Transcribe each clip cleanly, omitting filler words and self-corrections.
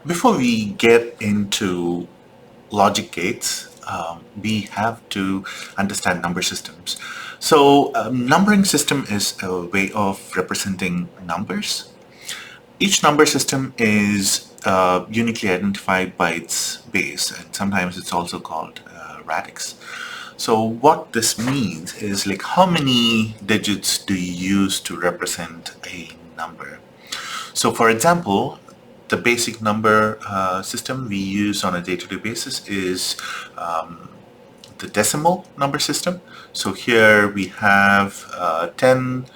Before we get into logic gates, we have to understand number systems. So, numbering system is a way of representing numbers. Each number system is uniquely identified by its base, and sometimes it's also called radix. So, what this means is like how many digits do you use to represent a number? So, for example, the basic number system we use on a day-to-day basis is the decimal number system. So here we have 10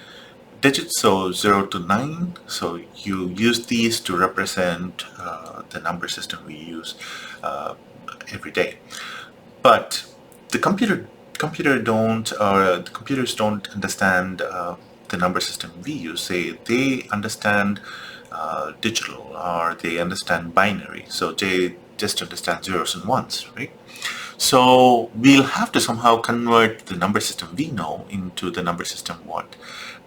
digits, so 0 to 9. So you use these to represent the number system we use every day. But the computers don't understand the number system we use. They understand digital, or they understand binary. So they just understand zeros and ones, right? So we'll have to somehow convert the number system we know into the number system what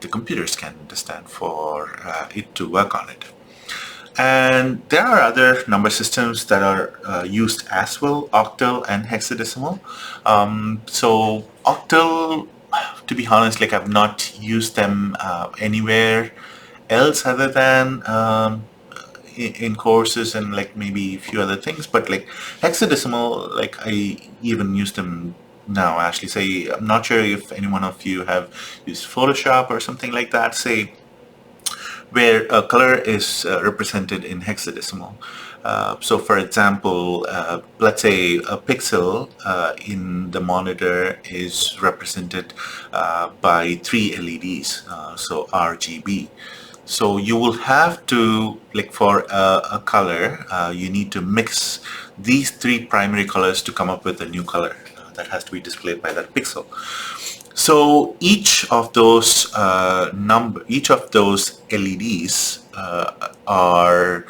the computers can understand for it to work on it. And there are other number systems that are used as well, octal and hexadecimal. So octal, to be honest, like I've not used them anywhere else other than in courses and like maybe a few other things. But like hexadecimal, like I even use them now. Actually, say I'm not sure if any one of you have used Photoshop or something like that. Say where a color is represented in hexadecimal. So for example, let's say a pixel in the monitor is represented by 3 LEDs, so RGB. So you will have to, like for a color, you need to mix these 3 primary colors to come up with a new color that has to be displayed by that pixel. So each of those LEDs are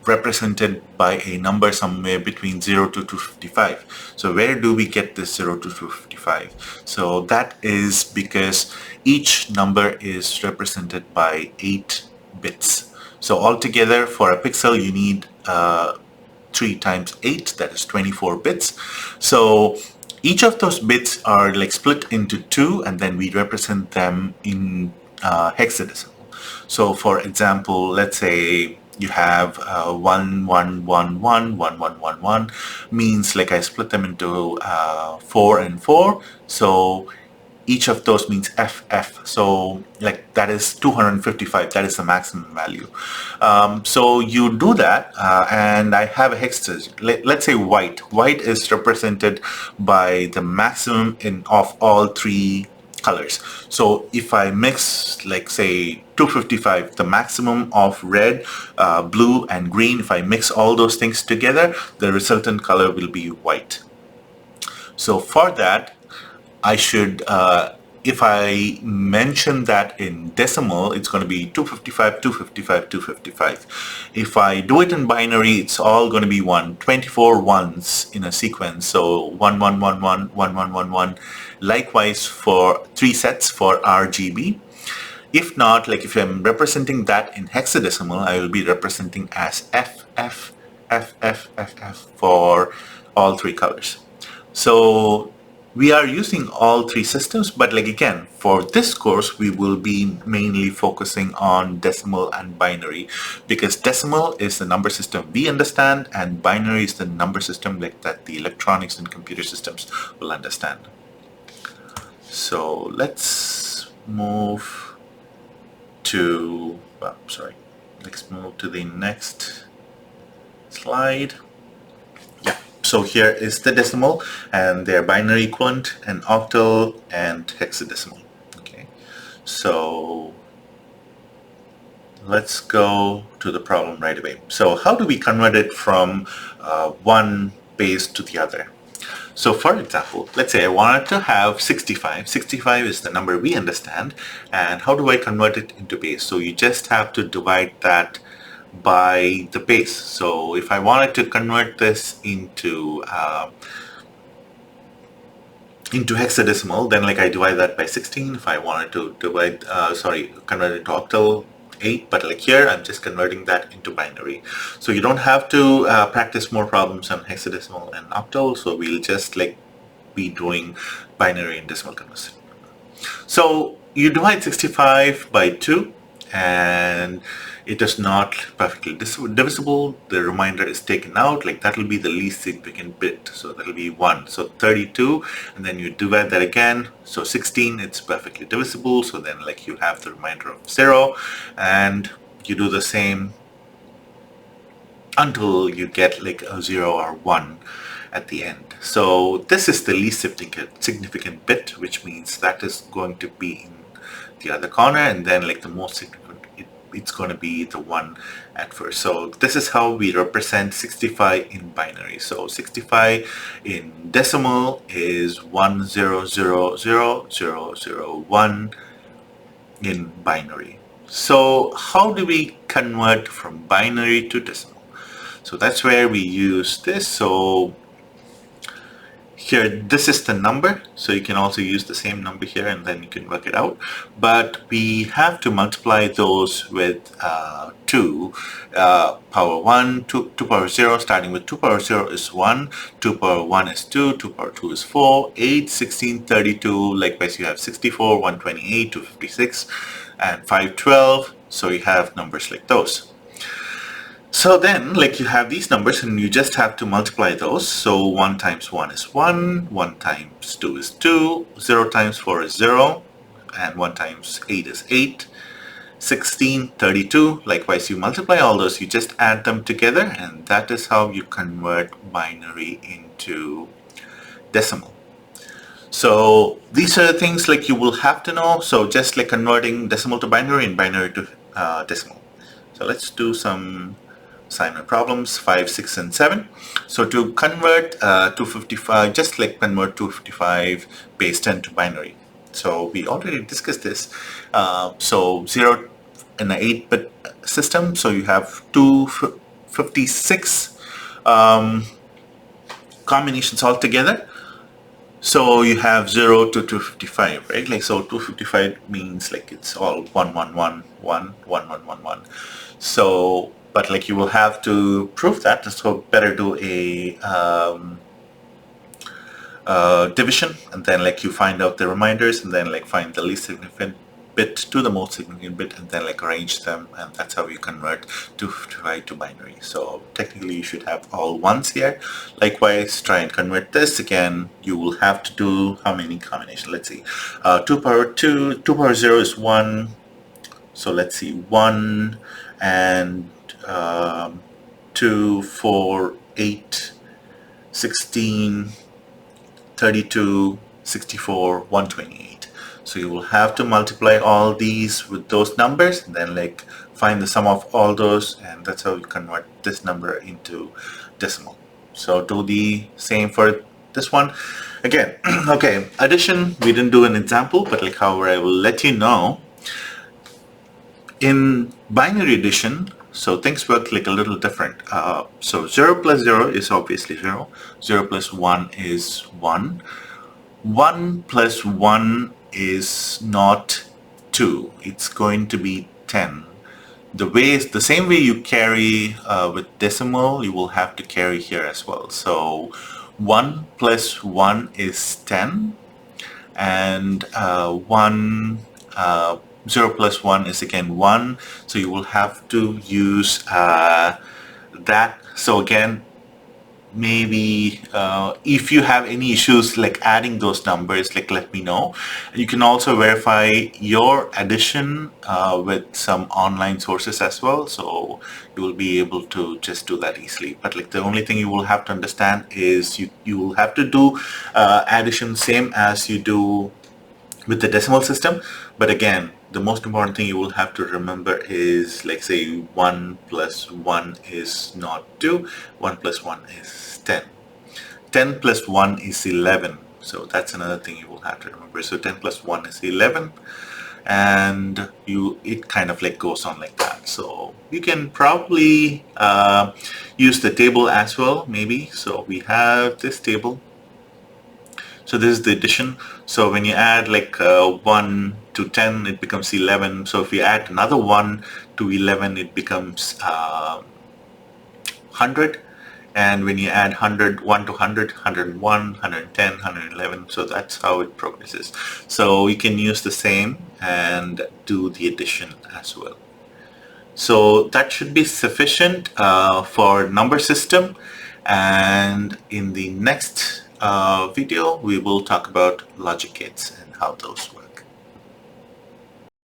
represented by a number somewhere between 0 to 255. So where do we get this 0 to 255? So that is because each number is represented by 8 bits. So altogether for a pixel you need 3 times 8, that is 24 bits. So each of those bits are like split into 2, and then we represent them in hexadecimal. So for example, let's say you have 1, 1, 1, 1, 1, 1, 1, 1, means like I split them into 4 and 4. So each of those means FF. So like that is 255. That is the maximum value. So you do that, and I have a hex. Let's say white. White is represented by the maximum of all 3 colors. So if I mix, like say 255, the maximum of red, blue, and green, if I mix all those things together, the resultant color will be white. So for that, I should, if I mention that in decimal, it's going to be 255, 255, 255. If I do it in binary, it's all going to be 24 ones in a sequence. So 1, 1, 1, 1, 1, 1, 1, 1. Likewise for 3 sets for RGB. If not, like if I'm representing that in hexadecimal, I will be representing as F, F, F, F, F, F for all 3 colors. So we are using all 3 systems, but like again, for this course, we will be mainly focusing on decimal and binary, because decimal is the number system we understand, and binary is the number system like that the electronics and computer systems will understand. So let's move to, let's move to the next slide. Yeah. So here is the decimal and their binary equivalent, and octal and hexadecimal. Okay, so let's go to the problem right away. So how do we convert it from one base to the other? So for example, let's say I wanted to have 65. 65 is the number we understand, and how do I convert it into base? So you just have to divide that by the base. So if I wanted to convert this into hexadecimal, then like I divide that by 16. If I wanted to convert it to octal, 8, but like here I'm just converting that into binary. So you don't have to practice more problems on hexadecimal and octal, so we'll just like be doing binary and decimal conversion. So you divide 65 by 2 and it is not perfectly divisible. The remainder is taken out, like that will be the least significant bit, so that will be 1. So 32, and then you divide that again, so 16, it's perfectly divisible, so then like you have the remainder of 0, and you do the same until you get like a 0 or 1 at the end. So this is the least significant bit, which means that is going to be in the other corner, and then like the most significant, it's going to be the 1 at first. So this is how we represent 65 in binary. So 65 in decimal is 1000001 in binary. So how do we convert from binary to decimal? So that's where we use this. So here, this is the number, so you can also use the same number here and then you can work it out. But we have to multiply those with 2 power 1, 2 power 0, starting with 2 power 0 is 1, 2 power 1 is 2, 2 power 2 is 4, 8, 16, 32, likewise you have 64, 128, 256, and 512, so you have numbers like those. So then, like you have these numbers and you just have to multiply those. So 1 times 1 is 1, 1 times 2 is 2, 0 times 4 is 0, and 1 times 8 is 8, 16, 32. Likewise, you multiply all those, you just add them together, and that is how you convert binary into decimal. So these are the things like you will have to know. So just like converting decimal to binary and binary to decimal. So let's do some assignment problems 5, 6, and 7. So to convert 255, just like convert 255 base 10 to binary. So we already discussed this. So 0 in an 8-bit system, so you have 256 combinations altogether. So you have 0 to 255, right? Like, so 255 means like it's all 1, 1, 1, 1, 1, 1, 1, 1. So, but like you will have to prove that, so better do a division, and then like you find out the reminders, and then like find the least significant bit to the most significant bit, and then like arrange them, and that's how you convert 255 to binary. So technically you should have all ones here. Likewise, try and convert this. Again, you will have to do how many combinations? Let's see, 2 power 2 power 0 is 1, so let's see, 1 and 2, 4, 8, 16, 32, 64, 128. So you will have to multiply all these with those numbers, and then like find the sum of all those, and that's how you convert this number into decimal. So do the same for this one. Again, okay, addition, we didn't do an example, but like however I will let you know. In binary addition, so things work like a little different. So 0 plus 0 is obviously 0. 0 plus 1 is 1. 1 plus 1 is not 2. It's going to be 10. The same way you carry with decimal, you will have to carry here as well. So 1 plus 1 is 10, and 0 plus 1 is again 1, so you will have to use that. So again, maybe if you have any issues like adding those numbers, like let me know. You can also verify your addition with some online sources as well, so you will be able to just do that easily. But like the only thing you will have to understand is you will have to do addition same as you do with the decimal system. But again, the most important thing you will have to remember is, like say 1 plus 1 is not 2, 1 plus 1 is 10. 10 plus 1 is 11. So that's another thing you will have to remember. So 10 plus 1 is 11, and it kind of like goes on like that. So you can probably use the table as well, maybe. So we have this table. So this is the addition. So when you add like 1 to 10, it becomes 11. So if you add another 1 to 11, it becomes 100. And when you add 100, 1 to 100, 101, 110, 111. So that's how it progresses. So you can use the same and do the addition as well. So that should be sufficient for number system. And in the next video, we will talk about logic gates and how those work.